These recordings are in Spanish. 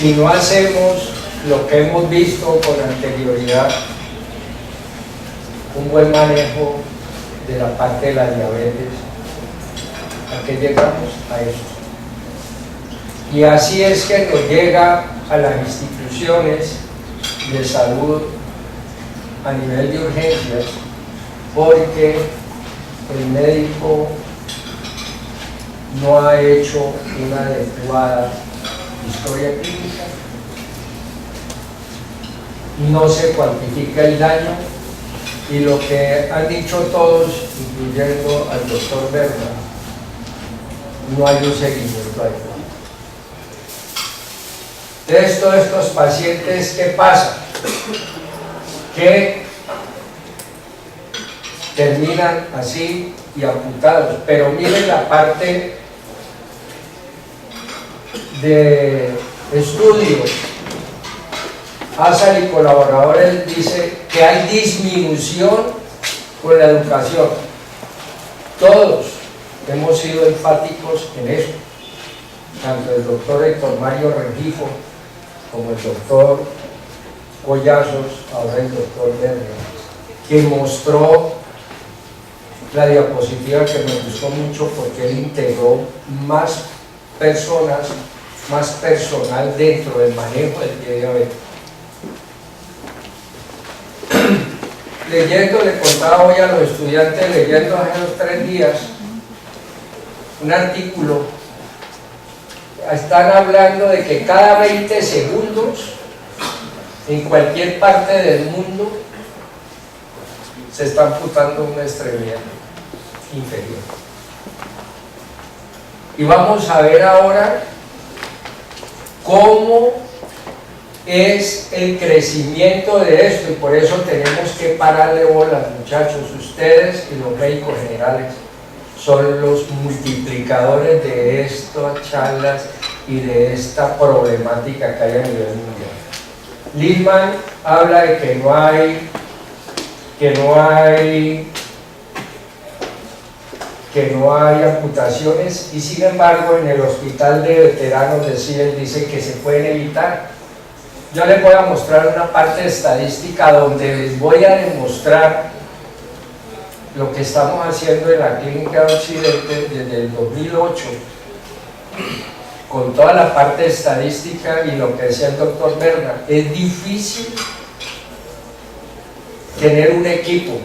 si no hacemos lo que hemos visto con anterioridad, un buen manejo de la parte de la diabetes, ¿a qué llegamos? A eso. Y así es que nos llega a las instituciones de salud a nivel de urgencias, porque el médico no ha hecho una adecuada historia clínica, no se cuantifica el daño, y lo que han dicho todos, incluyendo al doctor Berna, no hay un seguimiento adecuado. Entonces, todos estos pacientes, ¿qué pasa? Que terminan así y amputados. Pero miren la parte de estudios. Asal y colaboradores dice que hay disminución con la educación. Todos hemos sido enfáticos en eso, tanto el doctor Héctor Mario Rengifo como el doctor Collazos, ahora el doctor Berna, que mostró la diapositiva que me gustó mucho porque él integró más personas, más personal dentro del manejo del pie diabético. Leyendo, le contaba hoy a los estudiantes, leyendo hace unos 3 días un artículo, están hablando de que cada 20 segundos en cualquier parte del mundo se está amputando una extremidad inferior. Y vamos a ver ahora cómo es el crecimiento de esto, y por eso tenemos que pararle bolas, muchachos. Ustedes y los médicos generales son los multiplicadores de estas charlas y de esta problemática que hay a nivel mundial. Lindman habla de que no hay amputaciones, y sin embargo en el hospital de veteranos de CIEL dice que se pueden evitar. Yo les voy a mostrar una parte estadística donde les voy a demostrar lo que estamos haciendo en la Clínica de Occidente desde el 2008, con toda la parte estadística y lo que decía el doctor Berna. Es difícil tener un equipo.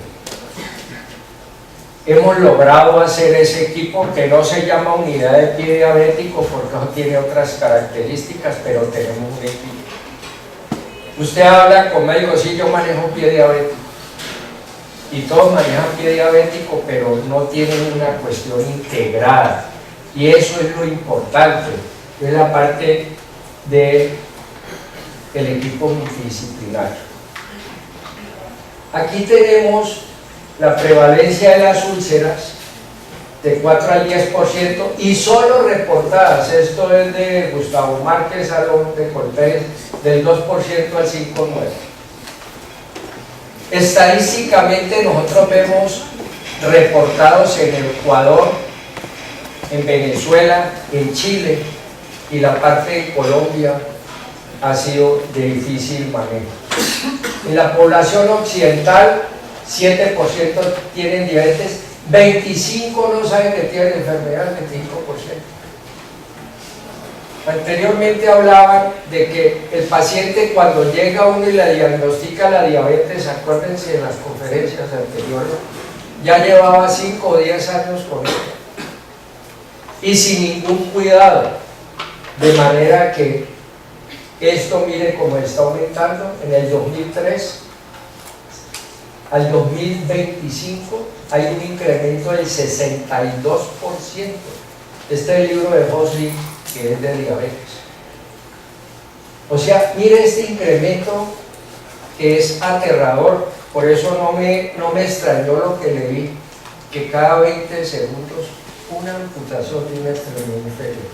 Hemos logrado hacer ese equipo que no se llama unidad de pie diabético porque no tiene otras características, pero tenemos un equipo. Usted habla con médicos, sí, yo manejo pie diabético, y todos manejan pie diabético, pero no tienen una cuestión integrada, y eso es lo importante, es la parte del equipo multidisciplinario. Aquí tenemos la prevalencia de las úlceras de 4 al 10% y solo reportadas. Esto es de Gustavo Márquez Salón de Cortés, del 2% al 5,9%. Estadísticamente nosotros vemos reportados en Ecuador, en Venezuela, en Chile, y la parte de Colombia ha sido de difícil manejo. En la población occidental, 7% tienen diabetes, 25% no saben que tienen enfermedad, 25%. Anteriormente hablaban de que el paciente, cuando llega uno y le diagnostica la diabetes, acuérdense de las conferencias anteriores, ya llevaba 5 o 10 años con ella y sin ningún cuidado, de manera que esto, mire cómo está aumentando. En el 2003 al 2025 hay un incremento del 62%. Este es el libro de Hosley, que es de diabetes. O sea, mire este incremento que es aterrador. Por eso no me extrañó lo que leí, que cada 20 segundos una amputación de una extremidad inferior.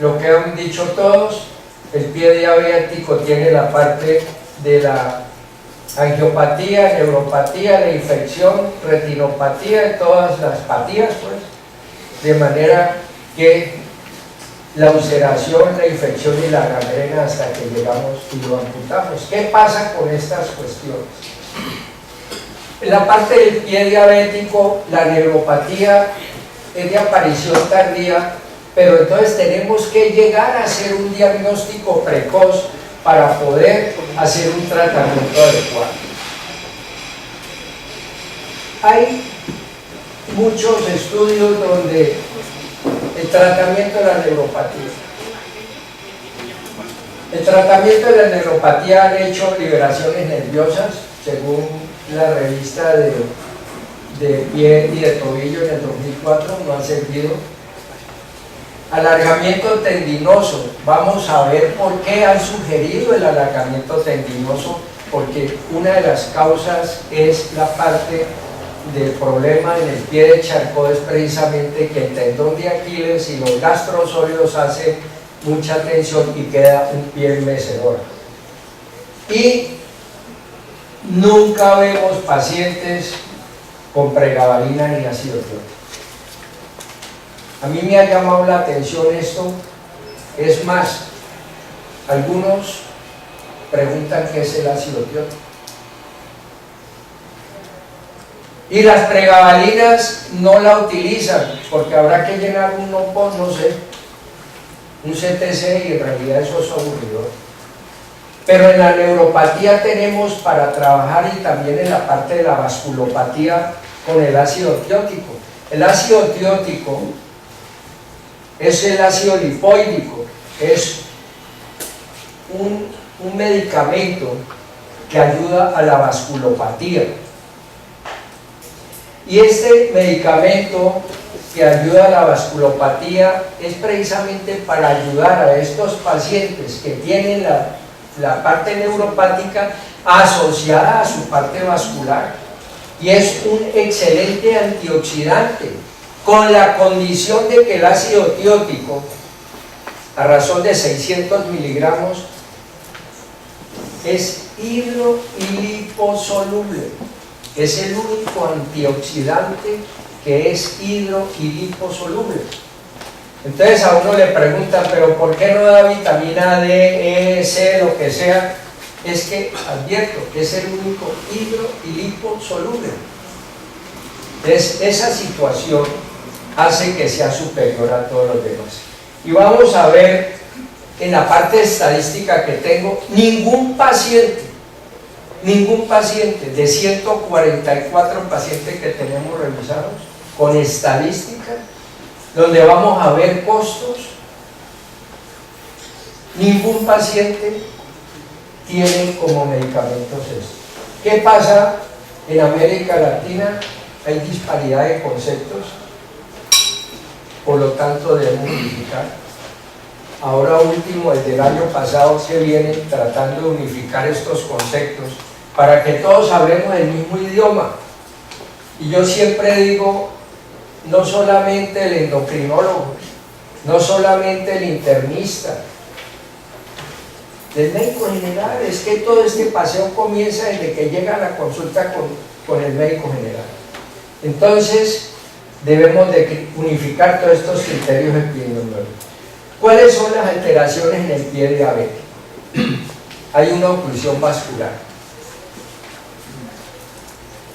Lo que han dicho todos, el pie diabético tiene la parte de la angiopatía, neuropatía, la infección, retinopatía, todas las patías, pues, de manera que la ulceración, la infección y la gangrena hasta que llegamos y lo amputamos. ¿Qué pasa con estas cuestiones? En la parte del pie diabético, la neuropatía es de aparición tardía, pero entonces tenemos que llegar a hacer un diagnóstico precoz para poder hacer un tratamiento adecuado. Hay muchos estudios donde el tratamiento de la neuropatía. El tratamiento de la neuropatía han hecho liberaciones nerviosas, según la revista de pie y de tobillo en el 2004, no ha servido. Alargamiento tendinoso, vamos a ver por qué han sugerido el alargamiento tendinoso, porque una de las causas es la parte del problema en el pie de Charcot, es precisamente que el tendón de Aquiles y los gastrosólidos hacen mucha tensión y queda un pie mecedor. Y nunca vemos pacientes con pregabalina ni ácido tiótico. A mí me ha llamado la atención esto. Es más, algunos preguntan qué es el ácido tiótico. Y las pregabalinas no la utilizan porque habrá que llenar un NOPOS, no sé, un CTC, y en realidad eso es aburridor. Pero en la neuropatía tenemos para trabajar, y también en la parte de la vasculopatía, con el ácido tiótico. El ácido tiótico es el ácido lipoídico, es un medicamento que ayuda a la vasculopatía. Y este medicamento que ayuda a la vasculopatía es precisamente para ayudar a estos pacientes que tienen la parte neuropática asociada a su parte vascular, y es un excelente antioxidante, con la condición de que el ácido tiótico, a razón de 600 miligramos, es hidro y liposoluble. Es el único antioxidante que es hidro y liposoluble. Entonces a uno le preguntan, pero ¿por qué no da vitamina D, E, C, lo que sea? Es que, advierto, es el único hidro y liposoluble. Entonces esa situación hace que sea superior a todos los demás. Y vamos a ver en la parte estadística que tengo, ningún paciente de 144 pacientes que tenemos revisados, con estadística, donde vamos a ver costos, ningún paciente tiene como medicamentos esto. ¿Qué pasa en América Latina? Hay disparidad de conceptos, por lo tanto debemos unificar. Ahora último, desde el año pasado se viene tratando de unificar estos conceptos para que todos hablemos el mismo idioma. Y yo siempre digo, no solamente el endocrinólogo, no solamente el internista, el médico general, es que todo este paseo comienza desde que llega a la consulta con el médico general. Entonces debemos de unificar todos estos criterios epidemiológicos. ¿Cuáles son las alteraciones en el pie diabético? Hay una oclusión vascular.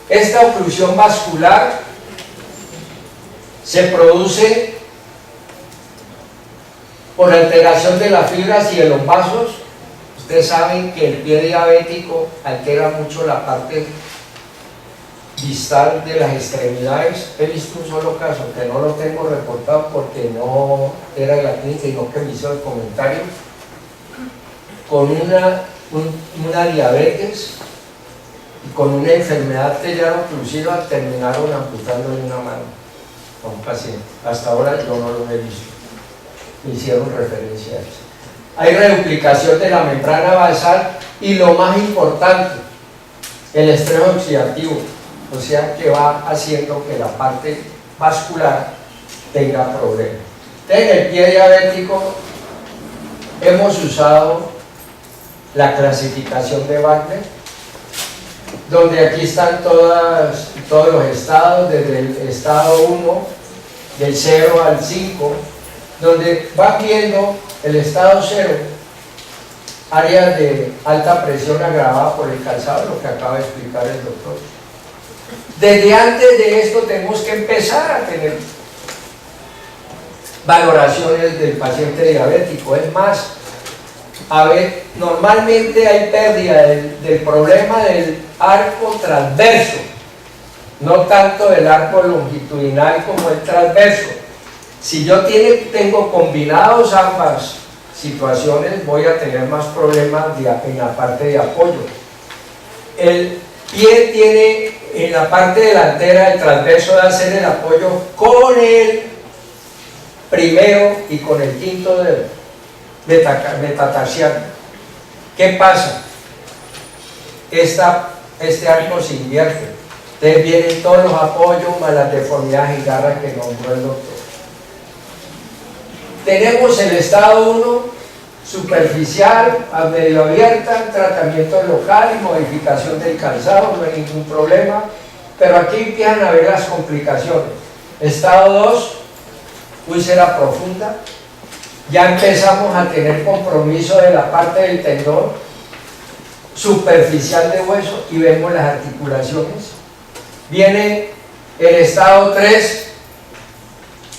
Esta oclusión vascular se produce por alteración de las fibras y de los vasos. Ustedes saben que el pie diabético altera mucho la parte distal de las extremidades. He visto un solo caso que no lo tengo reportado porque no era de la clínica, sino que me hizo el comentario, con una diabetes y con una enfermedad arterial oclusiva, terminaron amputándole una mano a un paciente. Hasta ahora yo no lo he visto. Me hicieron referencia a eso. Hay reduplicación de la membrana basal y, lo más importante, el estrés oxidativo, o sea que va haciendo que la parte vascular tenga problemas. En el pie diabético hemos usado la clasificación de Wagner, donde aquí están todos los estados, desde el estado 1, del 0 al 5, donde van viendo el estado cero, áreas de alta presión agravada por el calzado, lo que acaba de explicar el doctor. Desde antes de esto tenemos que empezar a tener valoraciones del paciente diabético. Es más, normalmente hay pérdida del problema del arco transverso, no tanto del arco longitudinal como el transverso. Si yo tengo combinados ambas situaciones, voy a tener más problemas en la parte de apoyo. El pie tiene en la parte delantera el transverso de hacer el apoyo con el primero y con el quinto dedo metatarsiano. ¿Qué pasa? Este arco se invierte. Entonces vienen todos los apoyos más las deformidades en garra que nombró el doctor. Tenemos el estado 1, superficial, a medio abierta, tratamiento local y modificación del calzado, no hay ningún problema, pero aquí empiezan a ver las complicaciones. Estado 2, úlcera profunda, ya empezamos a tener compromiso de la parte del tendón superficial de hueso y vemos las articulaciones. Viene el estado 3,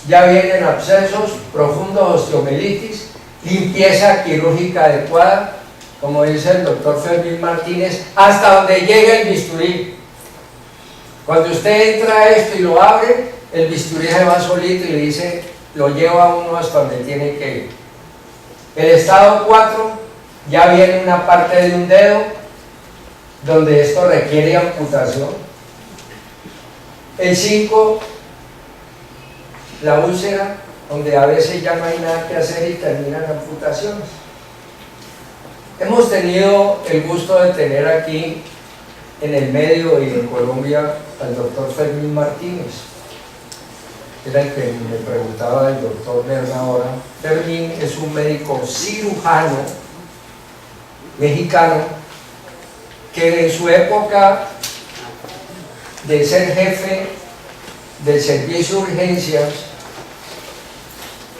ya vienen abscesos profundos, osteomielitis, limpieza quirúrgica adecuada, como dice el doctor Fermín Martínez, hasta donde llega el bisturí. Cuando usted entra a esto y lo abre, el bisturí se va solito y le dice, lo lleva a uno hasta donde tiene que ir. El estado 4, ya viene una parte de un dedo, donde esto requiere amputación. El 5, la úlcera, donde a veces ya no hay nada que hacer y terminan amputaciones. Hemos tenido el gusto de tener aquí en el medio y en Colombia al doctor Fermín Martínez. Era el que me preguntaba el doctor Lerna ahora. Fermín es un médico cirujano mexicano que en su época de ser jefe del servicio de urgencias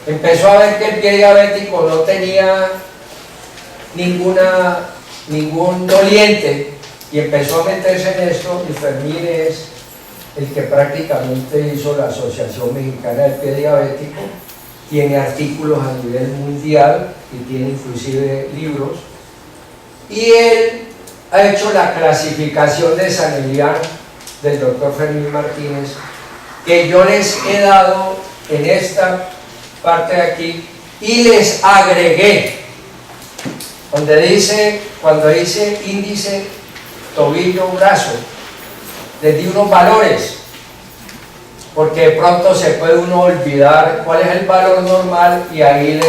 empezó a ver que el pie diabético no tenía ningún doliente y empezó a meterse en esto, y Fermín es el que prácticamente hizo la Asociación Mexicana del Pie Diabético, tiene artículos a nivel mundial y tiene inclusive libros, y él ha hecho la clasificación de San Elian del doctor Fermín Martínez, que yo les he dado en esta parte de aquí, y les agregué, donde dice, cuando dice índice, tobillo, brazo, les di unos valores, porque de pronto se puede uno olvidar cuál es el valor normal, y ahí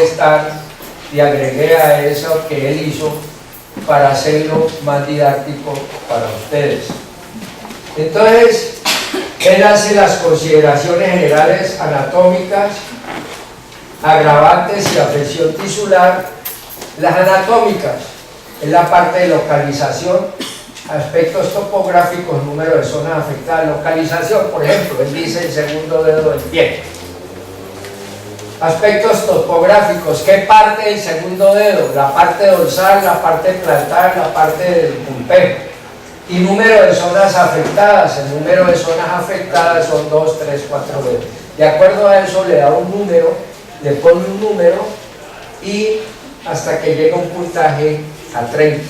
le agregué a eso que él hizo para hacerlo más didáctico para ustedes. Entonces, él hace las consideraciones generales anatómicas, agravantes y afección tisular. Las anatómicas es la parte de localización, aspectos topográficos, número de zonas afectadas, localización, por ejemplo, él dice el segundo dedo del pie. Aspectos topográficos, ¿qué parte del segundo dedo? La parte dorsal, la parte plantar, la parte del pulpeo. Y número de zonas afectadas, el número de zonas afectadas son 2, 3, 4 dedos. De acuerdo a eso le da un número, le pone un número y hasta que llega un puntaje a 30.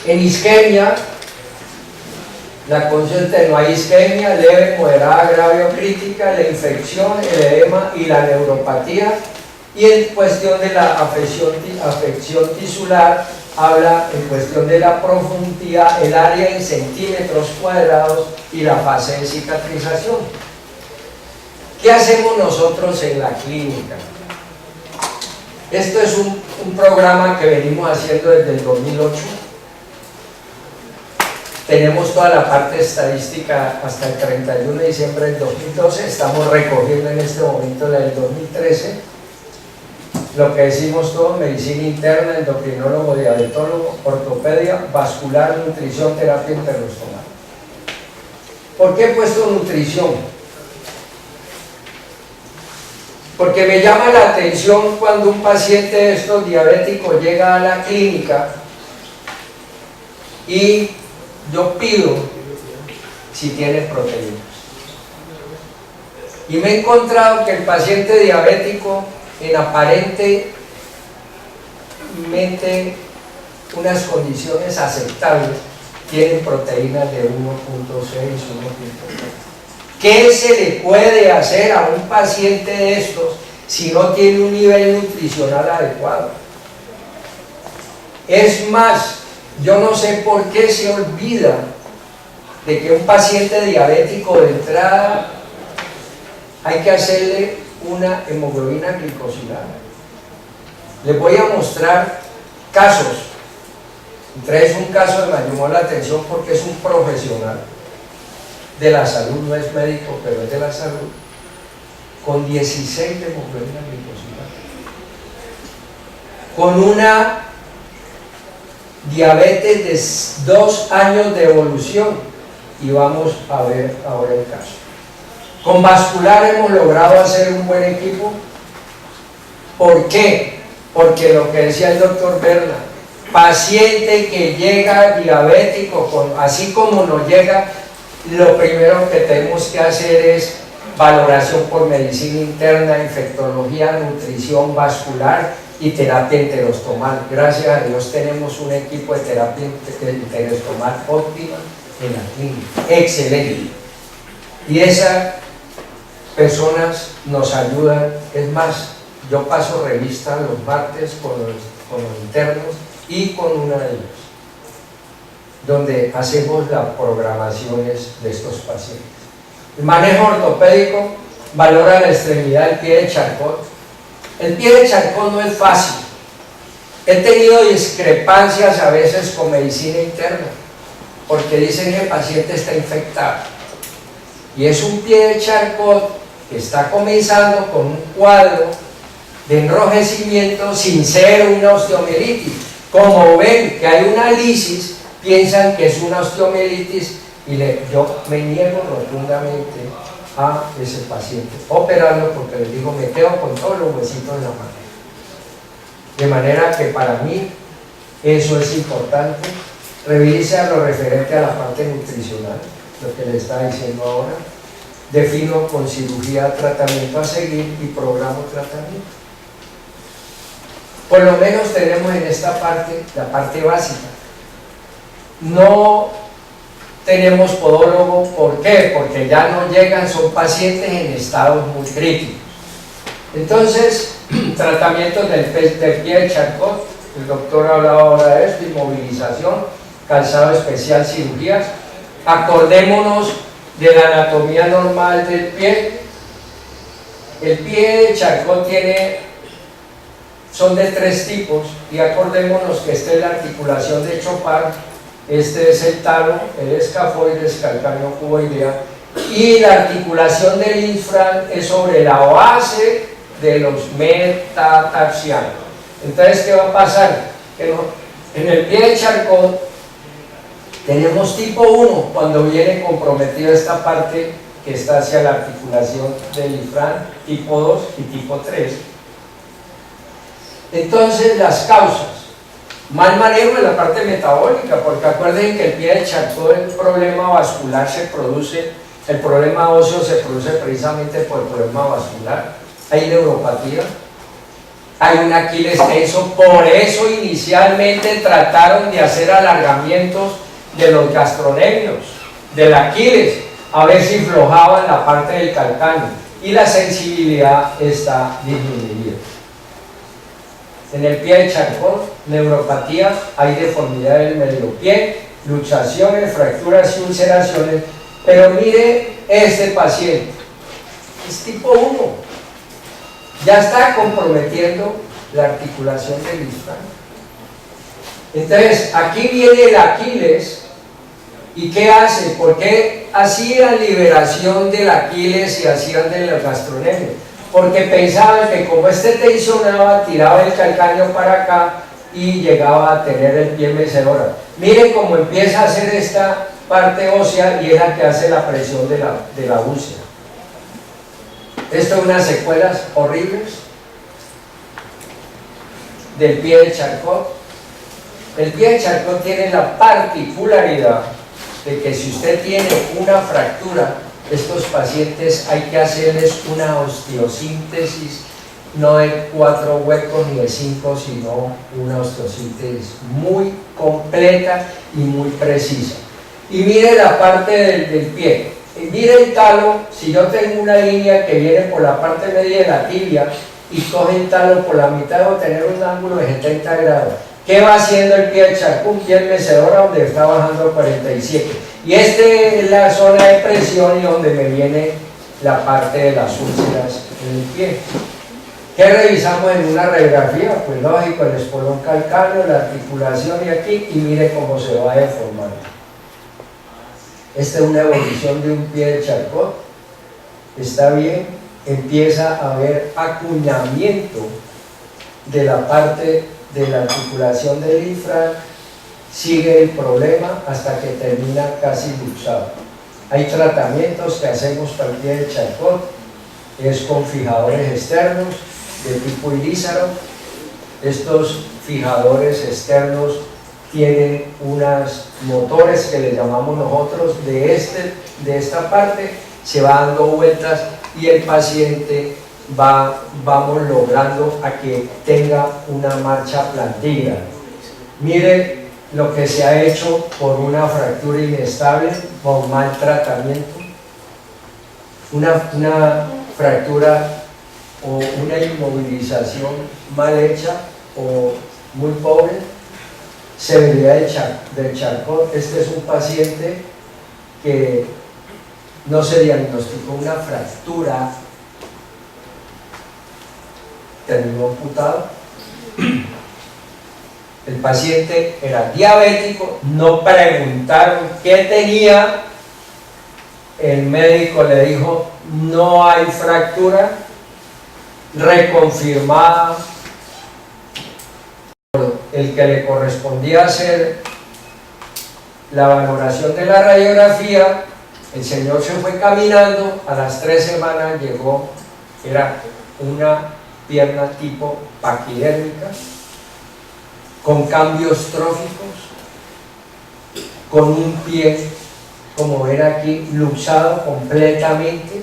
En isquemia, la consciente no hay isquemia, leve, moderada, grave o crítica, la infección, el edema y la neuropatía. Y en cuestión de la afección tisular, habla en cuestión de la profundidad, el área en centímetros cuadrados y la fase de cicatrización. ¿Qué hacemos nosotros en la clínica? Esto es un programa que venimos haciendo desde el 2008. Tenemos toda la parte estadística hasta el 31 de diciembre del 2012, estamos recogiendo en este momento la del 2013. Lo que decimos todo, medicina interna, endocrinólogo, diabetólogo, ortopedia, vascular, nutrición, terapia internostomal. ¿Por qué he puesto nutrición? Porque me llama la atención cuando un paciente de estos diabéticos llega a la clínica y yo pido si tiene proteínas. Y me he encontrado que el paciente diabético en aparentemente unas condiciones aceptables tienen proteínas de 1.6, 1.3. ¿Qué se le puede hacer a un paciente de estos si no tiene un nivel nutricional adecuado? Es más, yo no sé por qué se olvida de que un paciente diabético de entrada hay que hacerle una hemoglobina glicosilada. Les voy a mostrar casos. Entre ellos un caso que me llamó la atención porque es un profesional de la salud, no es médico, pero es de la salud, con 16 de hemoglobina glicosilada, con una diabetes de 2 años de evolución, y vamos a ver ahora el caso. Con vascular hemos logrado hacer un buen equipo. ¿Por qué? Porque lo que decía el doctor Berna, paciente que llega diabético, así como nos llega, lo primero que tenemos que hacer es valoración por medicina interna, infectología, nutrición vascular y terapia enterostomal. Gracias a Dios tenemos un equipo de terapia enterostomal óptima en la clínica, excelente. Y esas personas nos ayudan. Es más, yo paso revista los martes con los internos y con una de ellos, donde hacemos las programaciones de estos pacientes. El manejo ortopédico valora la extremidad del pie de Charcot. El pie de Charcot no es fácil. He tenido discrepancias a veces con medicina interna, porque dicen que el paciente está infectado. Y es un pie de Charcot que está comenzando con un cuadro de enrojecimiento sin ser una osteomielitis. Como ven que hay una lisis, piensan que es una osteomielitis y yo me niego rotundamente a ese paciente operarlo, porque les digo, me quedo con todos los huesitos en la mano. De manera que para mí eso es importante. Revise a lo referente a la parte nutricional, lo que le estaba diciendo ahora. Defino con cirugía tratamiento a seguir y programo tratamiento. Por lo menos tenemos en esta parte, la parte básica. No tenemos podólogo, ¿por qué? Porque ya no llegan, son pacientes en estados muy críticos. Entonces, tratamientos del pie de Charcot, el doctor hablaba ahora de esto, inmovilización, calzado especial, cirugías. Acordémonos de la anatomía normal del pie. El pie de Charcot son de 3 tipos, y acordémonos que esta es la articulación de Chopard, este es el talo, el escafoides, calcáneo cuboidea, y la articulación del infran es sobre la base de los metatarsianos. Entonces, ¿qué va a pasar? En el pie de Charcot tenemos tipo 1, cuando viene comprometida esta parte que está hacia la articulación del infran, tipo 2 y tipo 3. Entonces, las causas: mal manejo de la parte metabólica, porque acuerden que el pie de Charcot, el problema vascular se produce, el problema óseo se produce precisamente por el problema vascular. Hay neuropatía, hay un Aquiles tenso, por eso inicialmente trataron de hacer alargamientos de los gastronemios, del Aquiles, a ver si flojaban la parte del calcáneo, y la sensibilidad está disminuida. En el pie de Charcot, neuropatía, hay deformidad del medio pie, luxaciones, fracturas y ulceraciones. Pero mire este paciente, es tipo 1, ya está comprometiendo la articulación del isquion. Entonces, aquí viene el Aquiles, ¿y qué hace? ¿Por qué hacían liberación del Aquiles y hacían de los gastronemios? Porque pensaban que como este tensionaba, tiraba el calcáneo para acá y llegaba a tener el pie mecedora. Miren cómo empieza a hacer esta parte ósea, y es la que hace la presión de la úlcera. Esto es unas secuelas horribles del pie de Charcot. El pie de Charcot tiene la particularidad de que si usted tiene una fractura, estos pacientes hay que hacerles una osteosíntesis, no de 4 huecos ni de 5, sino una osteosíntesis muy completa y muy precisa. Y mire la parte del pie. Y mire el talo. Si yo tengo una línea que viene por la parte media de la tibia y coge el talo por la mitad, debo tener un ángulo de 70 grados. ¿Qué va haciendo el pie de Charcot? Un pie mecedora donde está bajando a 47. Y esta es la zona de presión y donde me viene la parte de las úlceras en el pie. ¿Qué revisamos en una radiografía? Pues lógico, el espolón calcáneo, la articulación y aquí, y mire cómo se va deformando. Esta es una evolución de un pie de Charcot. Está bien, empieza a haber acuñamiento de la parte de la articulación del infra, sigue el problema hasta que termina casi luxado. Hay tratamientos que hacemos para el pie de Charcot, es con fijadores externos de tipo ilízaro. Estos fijadores externos tienen unos motores que le llamamos nosotros de esta parte, se va dando vueltas y el paciente vamos logrando a que tenga una marcha plantígrada. Mire lo que se ha hecho por una fractura inestable, por mal tratamiento, una fractura o una inmovilización mal hecha o muy pobre, severidad del Charcot. Este es un paciente que no se diagnosticó una fractura, terminó amputado. El paciente era diabético, no preguntaron qué tenía, el médico le dijo no hay fractura, reconfirmada. El que le correspondía hacer la valoración de la radiografía, el señor se fue caminando, a las 3 semanas llegó, era una pierna tipo paquidérmica, con cambios tróficos, con un pie, como ven aquí, luxado completamente.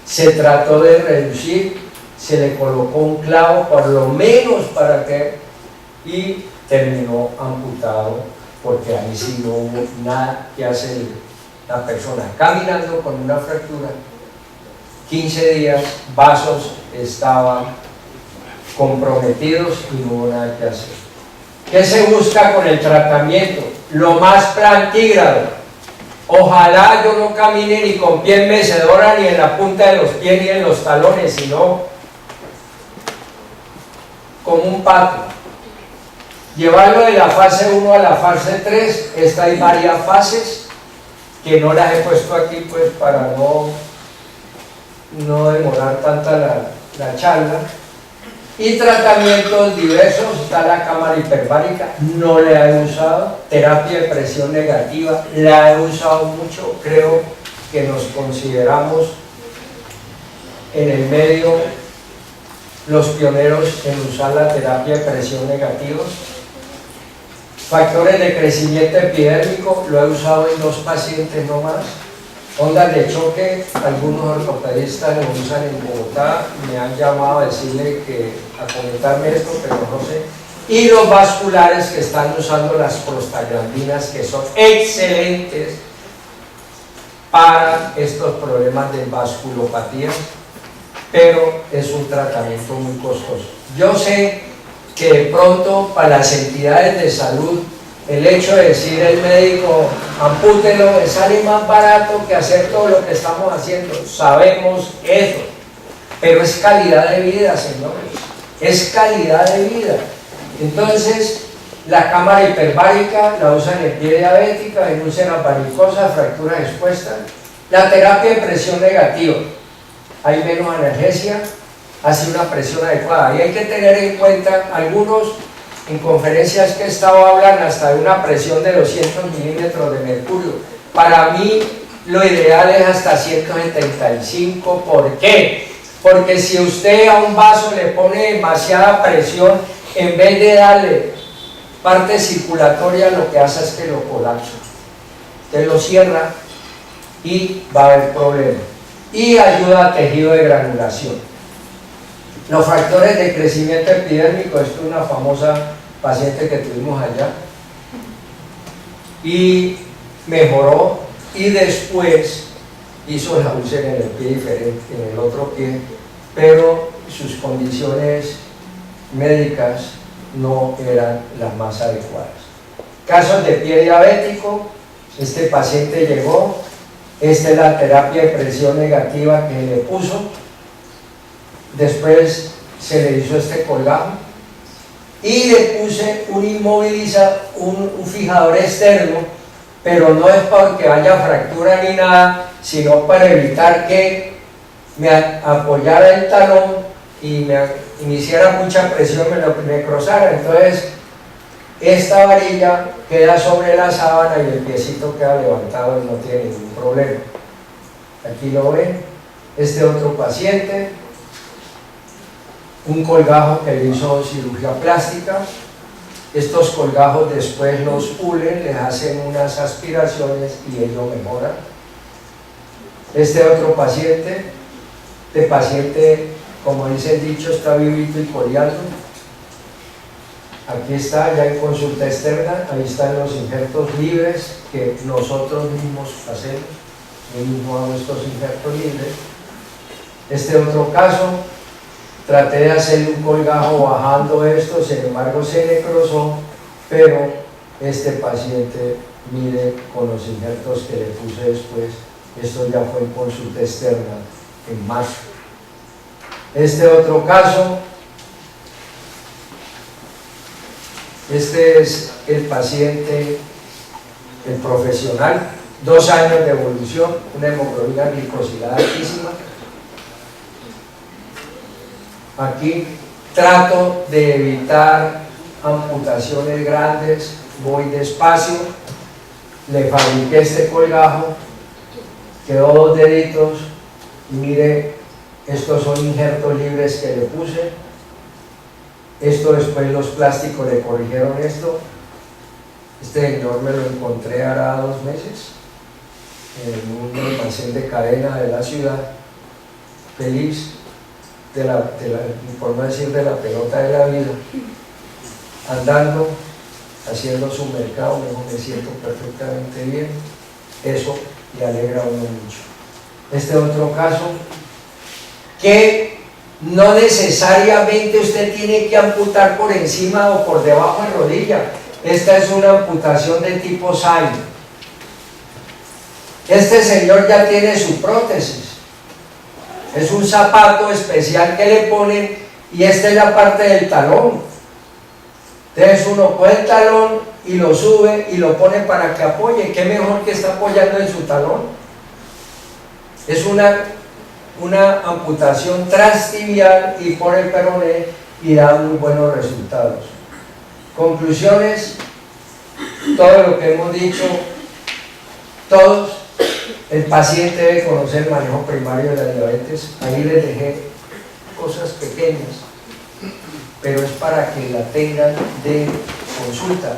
Se trató de reducir, se le colocó un clavo por lo menos para que, y terminó amputado, porque ahí sí no hubo nada que hacer. La persona caminando con una fractura, 15 días, vasos estaban comprometidos y no hubo nada que hacer. ¿Qué se busca con el tratamiento? Lo más plantígrado. Ojalá yo no camine ni con pie en mecedora, ni en la punta de los pies, ni en los talones, sino como un pato. Llevarlo de la fase 1 a la fase 3, hay varias fases que no las he puesto aquí pues para no demorar tanta la charla. Y tratamientos diversos, está la cámara hiperbárica, no la he usado. Terapia de presión negativa, la he usado mucho, creo que nos consideramos en el medio los pioneros en usar la terapia de presión negativa. Factores de crecimiento epidérmico, lo he usado en 2 pacientes no más. Ondas de choque, algunos ortopedistas lo usan en Bogotá, me han llamado a decirle a comentarme esto, pero no sé. Y los vasculares que están usando las prostaglandinas, que son excelentes para estos problemas de vasculopatía, pero es un tratamiento muy costoso. Yo sé que de pronto para las entidades de salud, el hecho de decir el médico ampútelo sale más barato que hacer todo lo que estamos haciendo, sabemos eso, pero es calidad de vida, señores, es calidad de vida. Entonces la cámara hiperbárica la usan en pie diabética, en úlceras varicosas, fracturas expuestas. La terapia de presión negativa, hay menos analgesia, hace una presión adecuada, y hay que tener en cuenta algunos. En conferencias que he estado hablando hasta de una presión de 200 milímetros de mercurio. Para mí lo ideal es hasta 175. ¿Por qué? Porque si usted a un vaso le pone demasiada presión, en vez de darle parte circulatoria, lo que hace es que lo colapsa. Usted lo cierra y va a haber problema. Y ayuda a tejido de granulación. Los factores de crecimiento epidérmico, esto es una famosa paciente que tuvimos allá, y mejoró, y después hizo la úlcera en el pie diferente, en el otro pie, pero sus condiciones médicas no eran las más adecuadas. Casos de pie diabético, este paciente llegó, esta es la terapia de presión negativa que le puso, después se le hizo este colgajo y le puse un fijador externo, pero no es porque haya fractura ni nada, sino para evitar que me apoyara el talón y me hiciera mucha presión, me necrosara. Entonces esta varilla queda sobre la sábana y el piecito queda levantado y no tiene ningún problema. Aquí lo ven. Este otro paciente, un colgajo que le hizo cirugía plástica. Estos colgajos después los pulen, les hacen unas aspiraciones y ello mejora. Este otro paciente, como dice el dicho, está vivito y coleando. Aquí está, ya en consulta externa, ahí están los injertos libres que nosotros mismos hacemos. Yo mismo hago estos injertos libres. Este otro caso, traté de hacer un colgajo bajando esto, sin embargo se necrosó, pero este paciente, mire con los injertos que le puse después, esto ya fue en consulta externa en marzo. Este otro caso, este es el paciente, el profesional, 2 años de evolución, una hemoglobina glicosilada altísima. Aquí trato de evitar amputaciones grandes, voy despacio, le fabriqué este colgajo, quedó 2 deditos y mire, estos son injertos libres que le puse. Esto después los plásticos le corrigieron esto. Este señor me lo encontré hará 2 meses en un almacén de cadena de la ciudad, feliz por no decir de la pelota de la vida, andando, haciendo su mercado. Me siento perfectamente bien, eso le alegra a uno mucho. Este otro caso, que no necesariamente usted tiene que amputar por encima o por debajo de rodilla. Esta es una amputación de tipo SAI. Este señor ya tiene su prótesis. Es un zapato especial que le ponen y esta es la parte del talón. Entonces uno coge el talón y lo sube y lo pone para que apoye. ¿Qué mejor que está apoyando en su talón? Es una amputación transtibial y por el peroné y da muy buenos resultados. Conclusiones, todo lo que hemos dicho, todos, el paciente debe conocer el manejo primario de la diabetes. Ahí les dejé cosas pequeñas, pero es para que la tengan de consulta.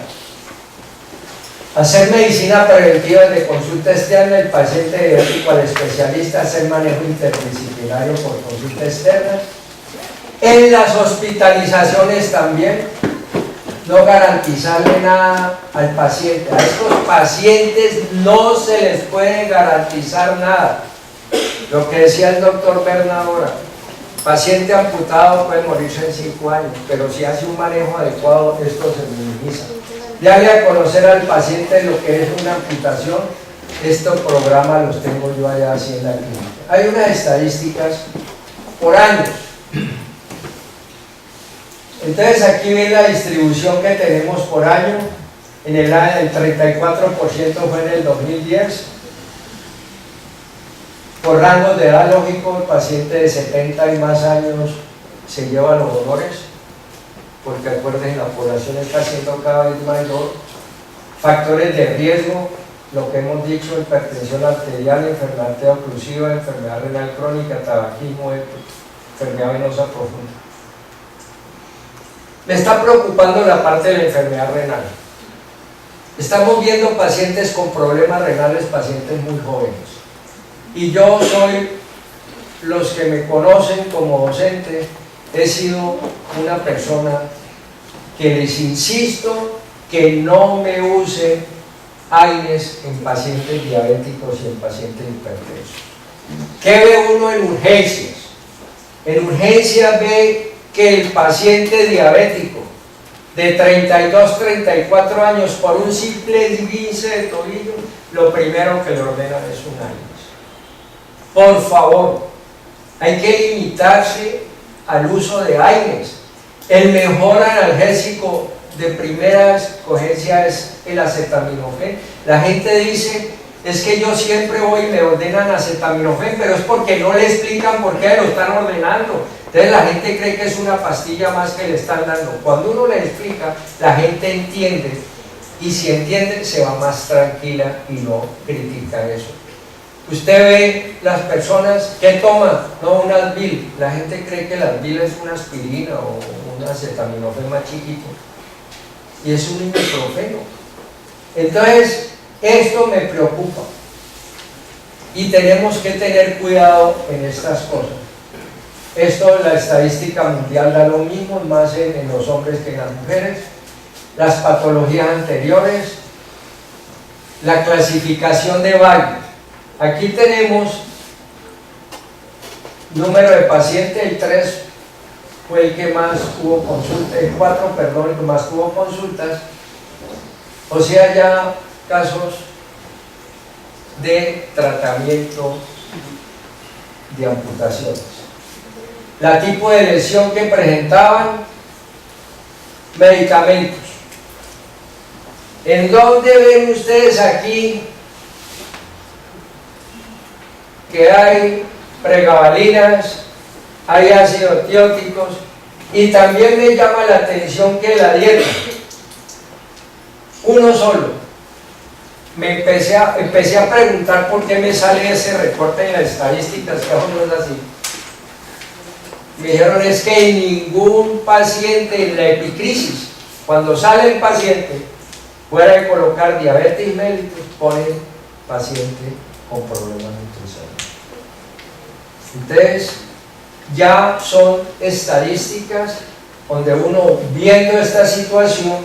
Hacer medicina preventiva de consulta externa, el paciente diabético al especialista, hacer manejo interdisciplinario por consulta externa. En las hospitalizaciones también, no garantizarle nada al paciente. A estos pacientes no se les puede garantizar nada. Lo que decía el doctor Bernal ahora, paciente amputado puede morirse en 5 años, pero si hace un manejo adecuado, esto se minimiza. Darle a conocer al paciente lo que es una amputación. Estos programas los tengo yo allá así en la clínica. Hay unas estadísticas por años. Entonces aquí ven la distribución que tenemos por año. En el 34% fue en el 2010. Por rangos de edad, lógico, el paciente de 70 y más años se lleva los dolores, porque acuérdense, la población está siendo cada vez mayor. Factores de riesgo, lo que hemos dicho, hipertensión arterial, enfermedad arterial-oclusiva, enfermedad renal crónica, tabaquismo, enfermedad venosa profunda. Me está preocupando la parte de la enfermedad renal. Estamos viendo pacientes con problemas renales, pacientes muy jóvenes. Y yo soy, los que me conocen como docente, he sido una persona que les insisto que no me usen AINES en pacientes diabéticos y en pacientes hipertensos. ¿Qué ve uno en urgencias? En urgencias ve que el paciente diabético de 32, 34 años por un simple esguince de tobillo, lo primero que le ordenan es un AINES. Por favor, hay que limitarse al uso de AINES. El mejor analgésico de primera escogencia es el acetaminofén. La gente dice, es que yo siempre voy y me ordenan acetaminofén, pero es porque no le explican por qué lo están ordenando. Entonces la gente cree que es una pastilla más que le están dando. Cuando uno le explica, la gente entiende, y si entiende se va más tranquila y no critica eso. Usted ve las personas que toman, no un Advil, la gente cree que el Advil es una aspirina o un acetaminofén más chiquito, y es un ibuprofeno. Entonces esto me preocupa y tenemos que tener cuidado en estas cosas. Esto, la estadística mundial da lo mismo, más en los hombres que en las mujeres. Las patologías anteriores, la clasificación de Valle. Aquí tenemos número de pacientes, el 3 fue el que más hubo consultas, el 4, perdón, el que más tuvo consultas, o sea, ya casos de tratamiento de amputaciones. La tipo de lesión que presentaban, medicamentos. ¿En dónde ven ustedes aquí que hay pregabalinas, hay ácidos tióticos? Y también me llama la atención que la dieta, uno solo. Me empecé a preguntar por qué me sale ese recorte en las estadísticas, que aún no es así. Me dijeron es que ningún paciente en la epicrisis, cuando sale el paciente, fuera de colocar diabetes mellitus, pone paciente con problemas nutricionales. Entonces, ya son estadísticas donde uno, viendo esta situación,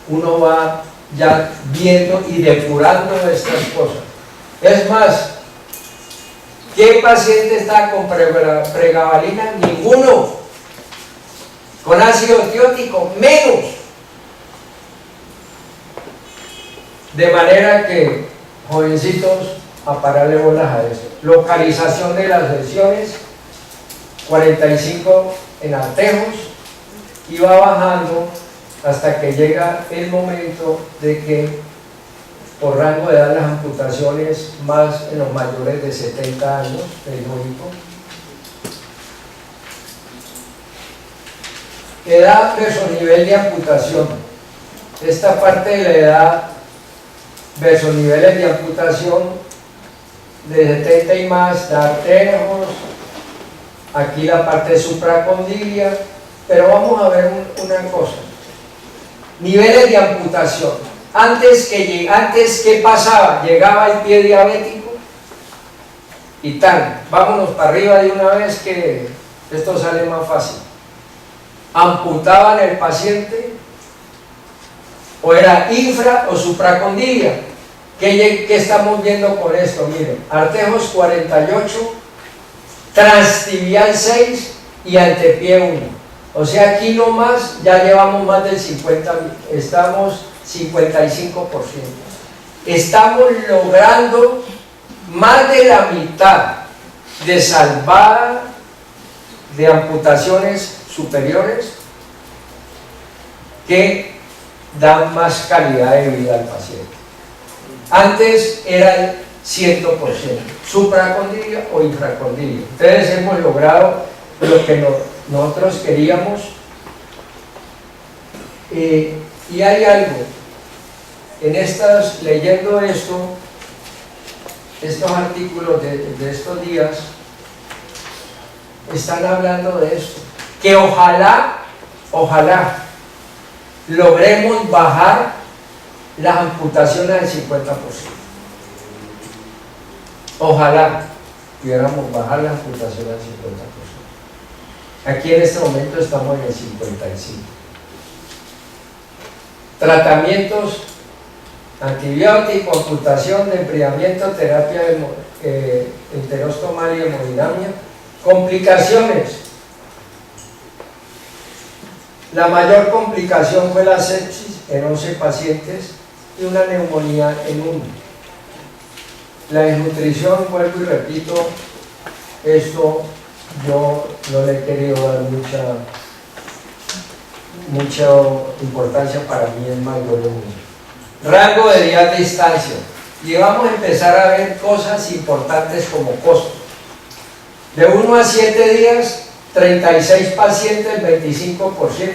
uno va ya viendo y depurando estas cosas. Es más, ¿qué paciente está con pregabalina? Ninguno. Con ácido tiótico, menos. De manera que, jovencitos, a pararle bolas a eso. Localización de las lesiones, 45 en artejos, y va bajando hasta que llega el momento de que por rango de edad las amputaciones más en los mayores de 70 años, es lógico. Edad versus nivel de amputación. Esta parte de la edad versus niveles de amputación de 70 y más, de artejos, aquí la parte supracondilia, pero vamos a ver una cosa. Niveles de amputación. Antes que pasaba, llegaba el pie diabético y tal. Vámonos para arriba de una vez que esto sale más fácil. Amputaban el paciente, o era infra o supracondilia. ¿Qué estamos viendo con esto? Miren, artejos 48, transtibial 6 y antepié 1. O sea, aquí nomás ya llevamos más del 50, estamos 55%. Estamos logrando más de la mitad de salvada de amputaciones superiores que dan más calidad de vida al paciente. Antes era el 100%, supracondilia o infracondilia. Entonces hemos logrado lo que nosotros queríamos. Y hay algo, leyendo estos artículos de estos días, están hablando de esto, que ojalá logremos bajar las amputaciones al 50%. Ojalá pudiéramos bajar las amputaciones al 50%. Aquí en este momento estamos en el 55%. Tratamientos: antibiótico, amputación, enfriamiento, terapia enterostomal y hemodinamia. Complicaciones: la mayor complicación fue la sepsis en 11 pacientes y una neumonía en 1. La desnutrición, vuelvo y repito, esto yo no le he querido dar mucha importancia, para mí es mayor en 1. Rango de días de distancia, y vamos a empezar a ver cosas importantes como costo. De 1 a 7 días, 36 pacientes, 25%.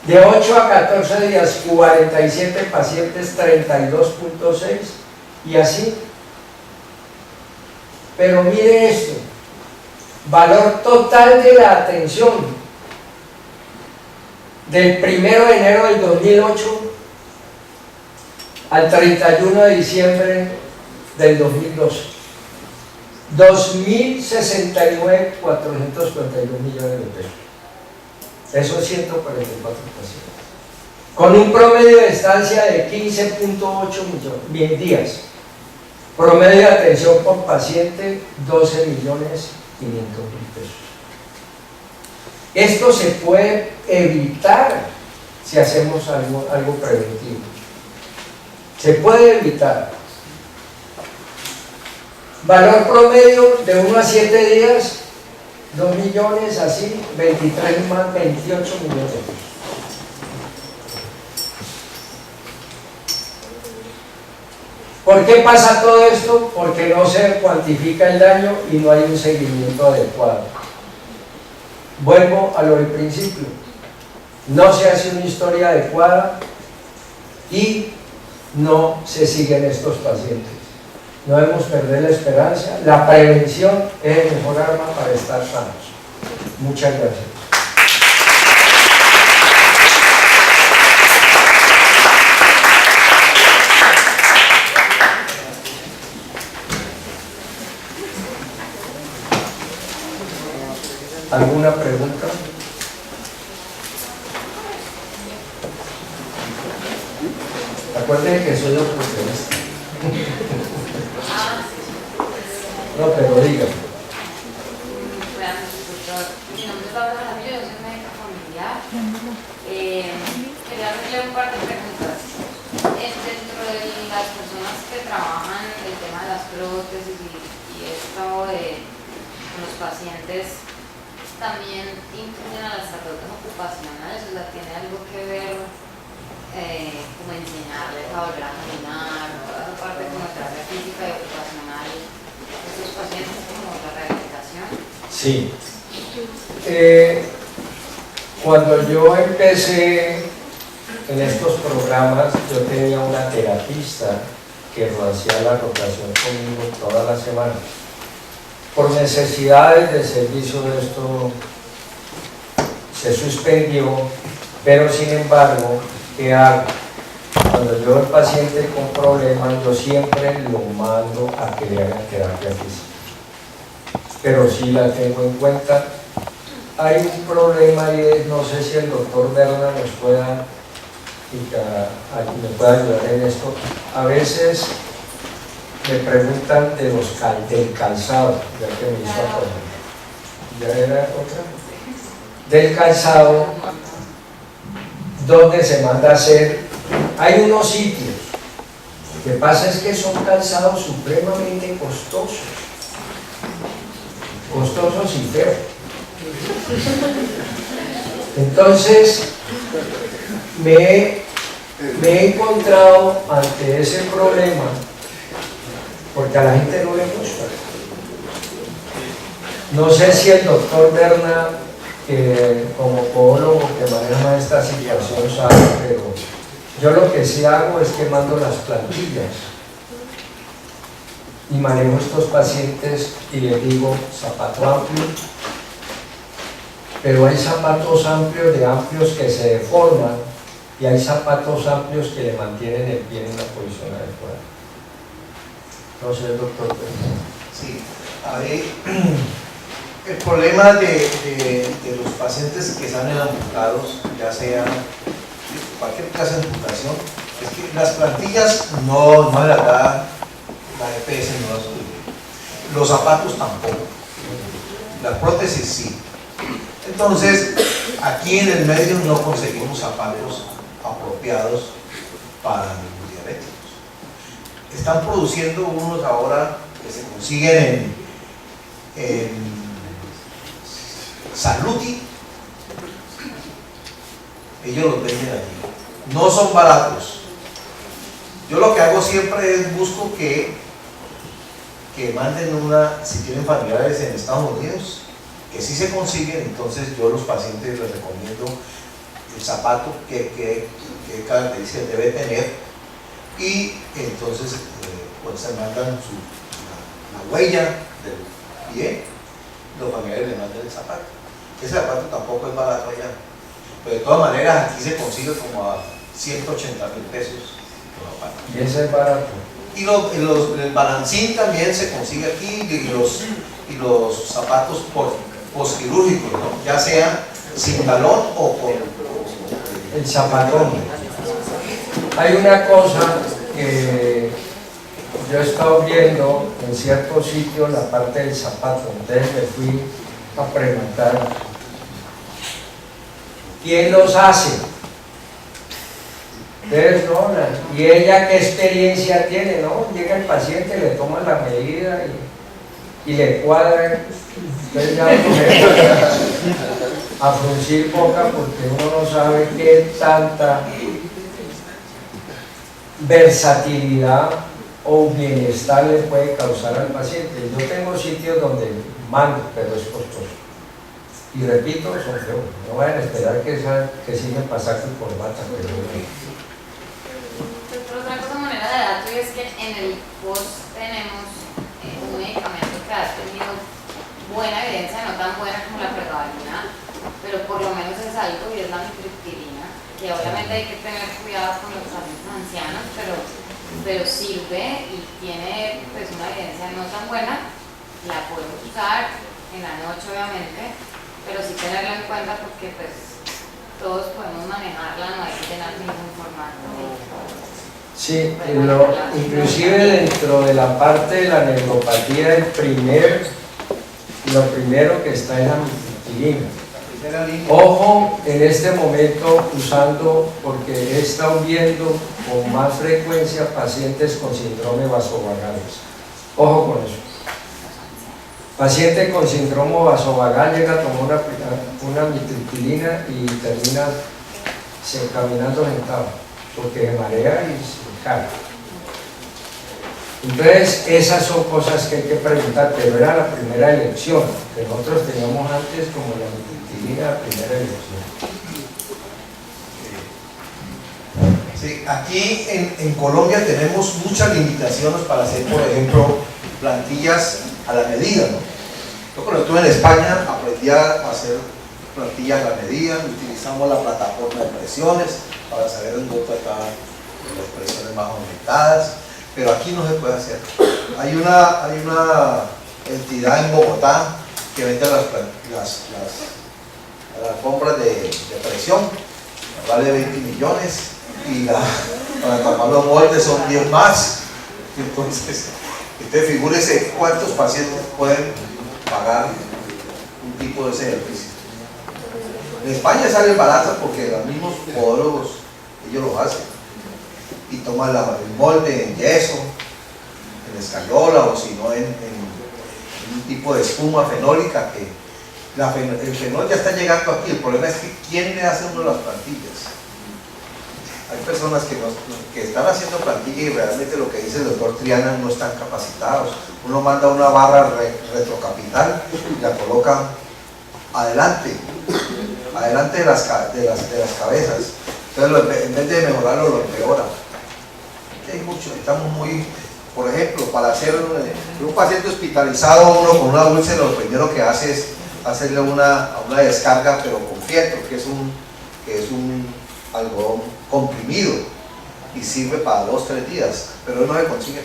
De 8 a 14 días, 47 pacientes, 32.6%, y así. Pero mire esto: valor total de la atención del 1 de enero del 2008 al 31 de diciembre del 2012, 2.069.442 millones de pesos. Esos 144 pacientes, con un promedio de estancia de 15.8 días. Promedio de atención por paciente, 12.500.000 pesos. Esto se puede evitar si hacemos algo preventivo. Se puede evitar. Valor promedio de 1 a 7 días, 2 millones, así, 23 más 28 millones de pesos. ¿Por qué pasa todo esto? Porque no se cuantifica el daño y no hay un seguimiento adecuado. Vuelvo a lo del principio: no se hace una historia adecuada y no se siguen estos pacientes. No debemos perder la esperanza. La prevención es el mejor arma para estar sanos. Muchas gracias. ¿Alguna pregunta? Acuérdense que soy oportunista. No, pero diga. Mi nombre es Laura Jaramillo, yo soy médica familiar. Quería hacerle un par de preguntas. Dentro de las personas que trabajan el tema de las prótesis y esto de los pacientes, también incluyen a las terapeutas ocupacionales, o sea, tiene algo que ver como enseñarles a volver a caminar, ¿no? Esa parte como terapia física y ocupacional, estos pacientes como la rehabilitación. Sí. Cuando yo empecé en estos programas, yo tenía una terapista que hacía la rotación conmigo toda la semana. Por necesidades de servicio de esto se suspendió, pero sin embargo, ¿qué hago? Cuando yo veo al paciente con problemas, yo siempre lo mando a que le hagan terapia física, pero sí la tengo en cuenta. Hay un problema y no sé si el doctor Berna me pueda ayudar en esto. A veces me preguntan del calzado, ya que me hizo acordar. ¿Ya era otra? Del calzado, donde se manda a hacer. Hay unos sitios. Lo que pasa es que son calzados supremamente costosos y feos. Entonces, me he encontrado ante ese problema, porque a la gente no le gusta. No sé si el doctor Berna, que como podólogo que maneja esta situación, sabe, pero Yo lo que sí hago es que mando las plantillas y manejo estos pacientes y les digo zapato amplio, pero hay zapatos amplios de amplios que se deforman y hay zapatos amplios que le mantienen el pie en una posición adecuada. No sé, doctor. Sí, ahí el problema de los pacientes que salen amputados, ya sea cualquier clase de amputación, es que las plantillas no las da la EPS, no las cubre. Los zapatos tampoco. Las prótesis sí. Entonces, aquí en el medio no conseguimos zapatos apropiados para los diabéticos. Están produciendo unos ahora que se consiguen en Saluti. Ellos los venden allí. No son baratos. Yo lo que hago siempre es busco que manden si tienen familiares en Estados Unidos, que sí se consiguen. Entonces yo a los pacientes les recomiendo el zapato que características debe tener, y entonces pues se mandan la huella del pie, los familiares le mandan el zapato. Ese zapato tampoco es barato allá, pero de todas maneras aquí se consigue como a 180.000 pesos. Y ese es barato. Y el balancín también se consigue aquí, y los zapatos postquirúrgicos, ¿no? Ya sea sin talón o con el zapatón. Hay una cosa que yo he estado viendo en ciertos sitios, la parte del zapato. Entonces me fui a preguntar ¿quién los hace? Entonces, no, y ella qué experiencia tiene, ¿no? Llega el paciente, le toma la medida y le cuadra. Entonces ya uno a fruncir boca porque uno no sabe qué tanta versatilidad o bienestar le puede causar al paciente. Yo tengo sitios donde mando, pero es costoso. Y repito, son feos. No vayan a esperar que sigan pasar con corbata, pero otra cosa, manera de dato, es que en el post tenemos un medicamento que ha tenido buena evidencia, no tan buena como la pregabalina, pero por lo menos es algo, y es la mitriptilina, que obviamente hay que tener cuidado con los pacientes ancianos, pero sirve y tiene pues una evidencia no tan buena. La podemos usar en la noche obviamente, pero sí tenerla en cuenta porque pues todos podemos manejarla, no hay que tener ningún formato. sí, inclusive dentro de la parte de la neuropatía, lo primero que está es la mitriptilina. Ojo en este momento usando, porque he estado viendo con más frecuencia pacientes con síndrome vasovagales. Ojo con eso. Paciente con síndrome vasovagal llega a tomar una mitriptilina y termina caminando sentado, porque se marea y se cae. Entonces, esas son cosas que hay que preguntar, pero era la primera elección, que nosotros teníamos antes como la mitriptilina, la primera elección. Sí, aquí en Colombia tenemos muchas limitaciones para hacer, por ejemplo, plantillas a la medida, ¿no? Yo cuando estuve en España aprendí a hacer plantillas a la medida, utilizamos la plataforma de presiones para saber en dónde están las presiones más aumentadas, pero aquí no se puede hacer. Hay una entidad en Bogotá que vende las alfombras de presión, vale 20 millones, y para tapar los moldes son 10 más. Entonces figúrese cuántos pacientes pueden pagar un tipo de ese ejercicio. En España salen baratas porque los mismos podólogos ellos lo hacen y toman el molde en yeso, en escayola, o si no en un tipo de espuma fenólica que el fenol ya está llegando aquí. El problema es que ¿quién le hace uno las plantillas? Hay personas que están haciendo plantilla y realmente lo que dice el doctor Triana no están capacitados. Uno manda una barra retrocapital y la coloca adelante de las cabezas. Entonces, en vez de mejorarlo, lo empeora. Hay mucho, estamos muy, por ejemplo, para hacer un paciente hospitalizado, uno con una úlcera, lo primero que hace es hacerle una descarga, pero con fieltro, que es un algodón comprimido y sirve para 2-3 días, pero no se consigue.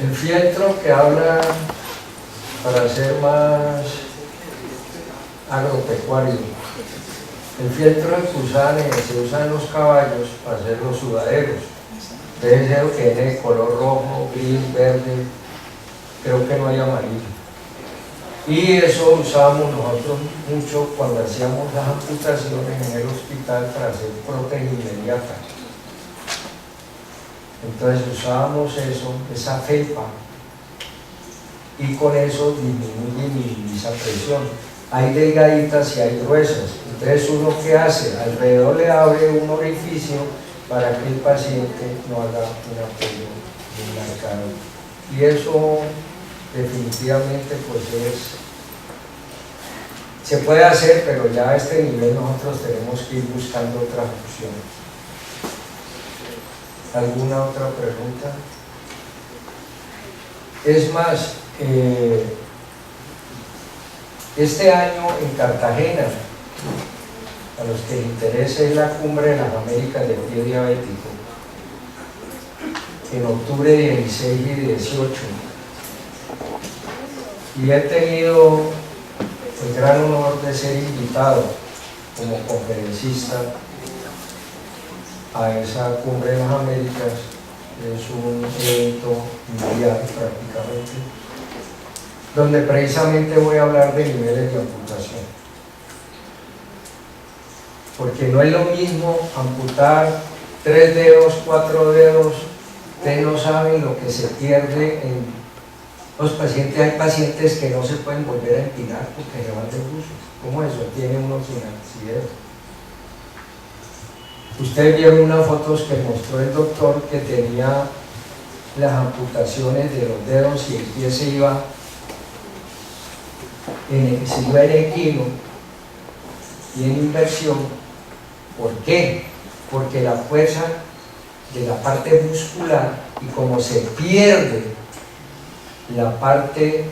El fieltro que habla, para ser más agropecuario, el fieltro se usa en los caballos para hacer los sudaderos. Debe ser que tiene color rojo, gris, verde, creo que no hay amarillo. Y eso usábamos nosotros mucho cuando hacíamos las amputaciones en el hospital para hacer prótesis inmediata. Entonces usábamos eso, esa felpa, y con eso disminuye y minimiza presión. Hay delgaditas y hay gruesas. Entonces uno ¿qué hace? Alrededor le abre un orificio para que el paciente no haga un apoyo muy marcado. Y eso definitivamente pues se puede hacer, pero ya a este nivel nosotros tenemos que ir buscando otras opciones. ¿Alguna otra pregunta? Es más, este año en Cartagena, a los que les interese, es la Cumbre de las Américas del Pie Diabético, en octubre 16 y 18. Y he tenido el gran honor de ser invitado como conferencista a esa Cumbre de las Américas. Es un evento mundial prácticamente, donde precisamente voy a hablar de niveles de amputación. Porque no es lo mismo amputar 3 dedos, 4 dedos, ustedes no saben lo que se pierde en los pacientes. Hay pacientes que no se pueden volver a empinar porque se van de bruces. ¿Cómo eso? Tiene uno sin accidente. Ustedes vieron unas fotos que mostró el doctor que tenía las amputaciones de los dedos y el pie se iba en equino y en inversión. ¿Por qué? Porque la fuerza de la parte muscular, y como se pierde la parte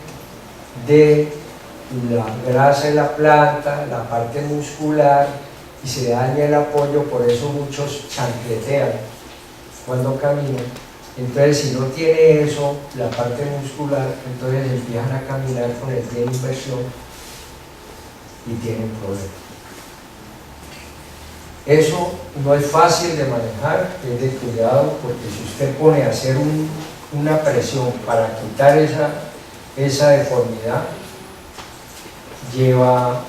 de la grasa de la planta, la parte muscular, y se daña el apoyo, por eso muchos chancletean cuando caminan. Entonces, si no tiene eso, la parte muscular, entonces empiezan a caminar con el pie en inversión y tienen problemas. Eso no es fácil de manejar, es de cuidado, porque si usted pone a hacer una presión para quitar esa deformidad, lleva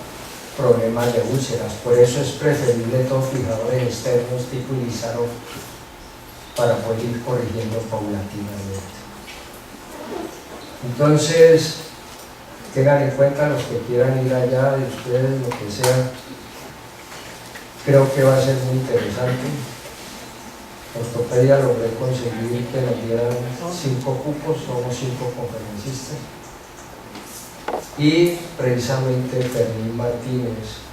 problemas de úlceras. Por eso es preferible todos fijadores externos tipo Ilizarov para poder ir corrigiendo paulatinamente. Entonces, tengan en cuenta los que quieran ir allá, de ustedes, lo que sea. Creo que va a ser muy interesante. Ortopedia logré conseguir que nos dieran 5 cupos, somos 5 conferencistas. Y precisamente Fermín Martínez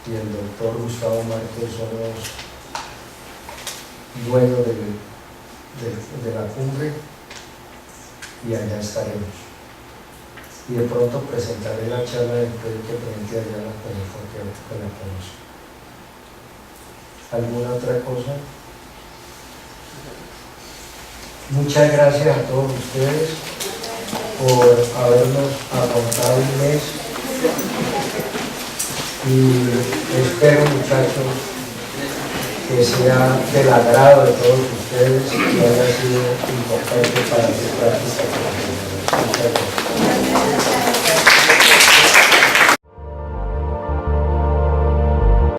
y el doctor Gustavo Márquez son los dueños de la cumbre, y allá estaremos. Y de pronto presentaré la charla del proyecto que presenté allá en la porque la conozco. ¿Alguna otra cosa? Muchas gracias a todos ustedes por habernos aguantado un mes, y espero, muchachos, que sea del agrado de todos ustedes y haya sido importante para su práctica. Muchas gracias.